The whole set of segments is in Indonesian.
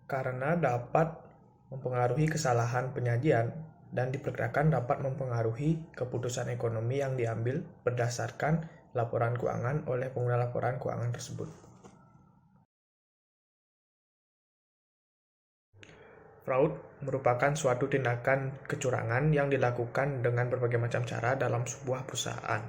karena dapat mempengaruhi kesalahan penyajian dan diperkirakan dapat mempengaruhi keputusan ekonomi yang diambil berdasarkan laporan keuangan oleh pengguna laporan keuangan tersebut. Fraud merupakan suatu tindakan kecurangan yang dilakukan dengan berbagai macam cara dalam sebuah perusahaan.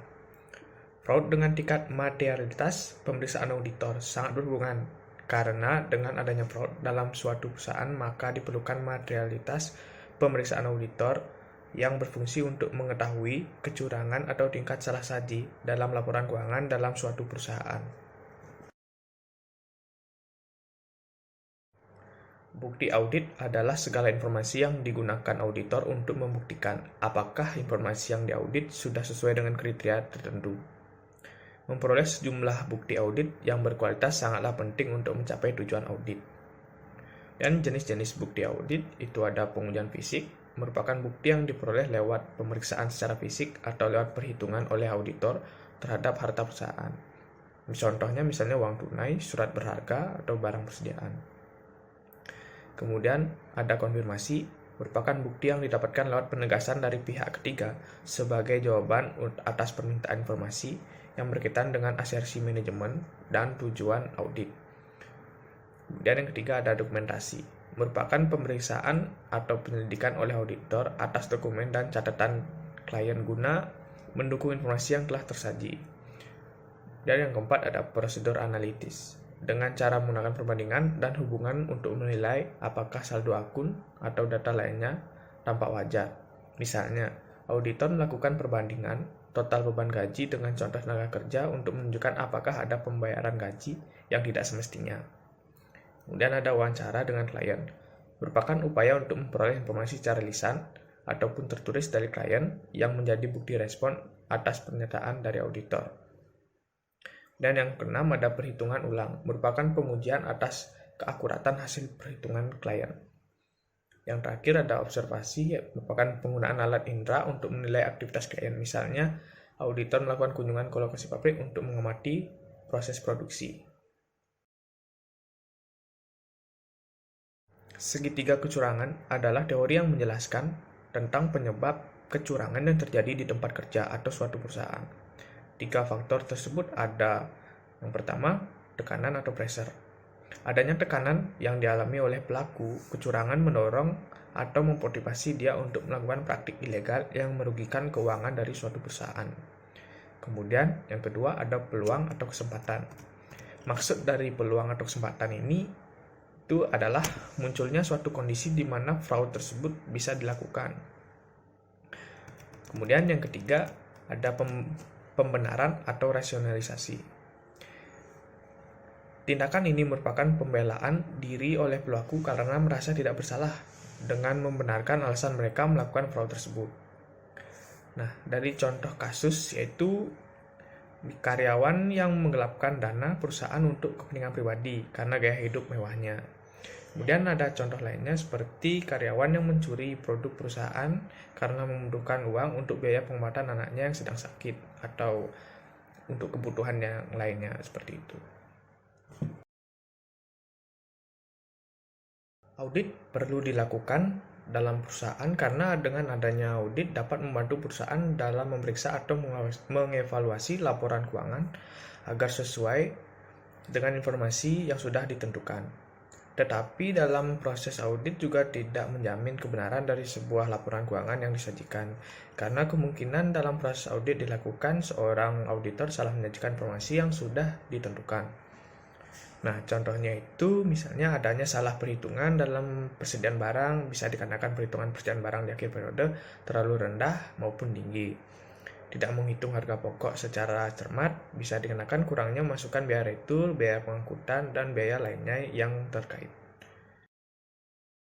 Fraud dengan tingkat materialitas pemeriksaan auditor sangat berhubungan, karena dengan adanya fraud dalam suatu perusahaan maka diperlukan materialitas pemeriksaan auditor yang berfungsi untuk mengetahui kecurangan atau tingkat salah saji dalam laporan keuangan dalam suatu perusahaan. Bukti audit adalah segala informasi yang digunakan auditor untuk membuktikan apakah informasi yang diaudit sudah sesuai dengan kriteria tertentu. Memperoleh sejumlah bukti audit yang berkualitas sangatlah penting untuk mencapai tujuan audit. Dan jenis-jenis bukti audit itu ada pengujian fisik, merupakan bukti yang diperoleh lewat pemeriksaan secara fisik atau lewat perhitungan oleh auditor terhadap harta perusahaan. Contohnya misalnya uang tunai, surat berharga, atau barang persediaan. Kemudian ada konfirmasi, merupakan bukti yang didapatkan lewat penegasan dari pihak ketiga sebagai jawaban atas permintaan informasi yang berkaitan dengan asersi manajemen dan tujuan audit. Kemudian yang ketiga ada dokumentasi, merupakan pemeriksaan atau penyelidikan oleh auditor atas dokumen dan catatan klien guna mendukung informasi yang telah tersaji. Dan yang keempat ada prosedur analitis, dengan cara menggunakan perbandingan dan hubungan untuk menilai apakah saldo akun atau data lainnya tampak wajar. Misalnya, auditor melakukan perbandingan total beban gaji dengan contoh tenaga kerja untuk menunjukkan apakah ada pembayaran gaji yang tidak semestinya. Kemudian ada wawancara dengan klien, merupakan upaya untuk memperoleh informasi secara lisan ataupun tertulis dari klien yang menjadi bukti respon atas pernyataan dari auditor. Dan yang keenam ada perhitungan ulang, merupakan pengujian atas keakuratan hasil perhitungan klien. Yang terakhir ada observasi, merupakan penggunaan alat indera untuk menilai aktivitas klien. Misalnya, auditor melakukan kunjungan ke lokasi pabrik untuk mengamati proses produksi. Segitiga kecurangan adalah teori yang menjelaskan tentang penyebab kecurangan yang terjadi di tempat kerja atau suatu perusahaan. 3 faktor tersebut ada, yang pertama, tekanan atau pressure. Adanya tekanan yang dialami oleh pelaku kecurangan mendorong atau memotivasi dia untuk melakukan praktik ilegal yang merugikan keuangan dari suatu perusahaan. Kemudian, yang kedua ada peluang atau kesempatan. Maksud dari peluang atau kesempatan ini itu adalah munculnya suatu kondisi di mana fraud tersebut bisa dilakukan. Kemudian yang ketiga ada pembenaran atau rasionalisasi. Tindakan ini merupakan pembelaan diri oleh pelaku karena merasa tidak bersalah dengan membenarkan alasan mereka melakukan fraud tersebut. Nah, dari contoh kasus yaitu karyawan yang menggelapkan dana perusahaan untuk kepentingan pribadi karena gaya hidup mewahnya. Kemudian ada contoh lainnya seperti karyawan yang mencuri produk perusahaan karena membutuhkan uang untuk biaya pengobatan anaknya yang sedang sakit atau untuk kebutuhan yang lainnya seperti itu. Audit perlu dilakukan dalam perusahaan karena dengan adanya audit dapat membantu perusahaan dalam memeriksa atau mengevaluasi laporan keuangan agar sesuai dengan informasi yang sudah ditentukan. Tetapi dalam proses audit juga tidak menjamin kebenaran dari sebuah laporan keuangan yang disajikan, karena kemungkinan dalam proses audit dilakukan seorang auditor salah menyajikan informasi yang sudah ditentukan. Nah, contohnya itu misalnya adanya salah perhitungan dalam persediaan barang, bisa dikarenakan perhitungan persediaan barang di akhir periode terlalu rendah maupun tinggi. Tidak menghitung harga pokok secara cermat, bisa dikenakan kurangnya masukan biaya retur, biaya pengangkutan, dan biaya lainnya yang terkait.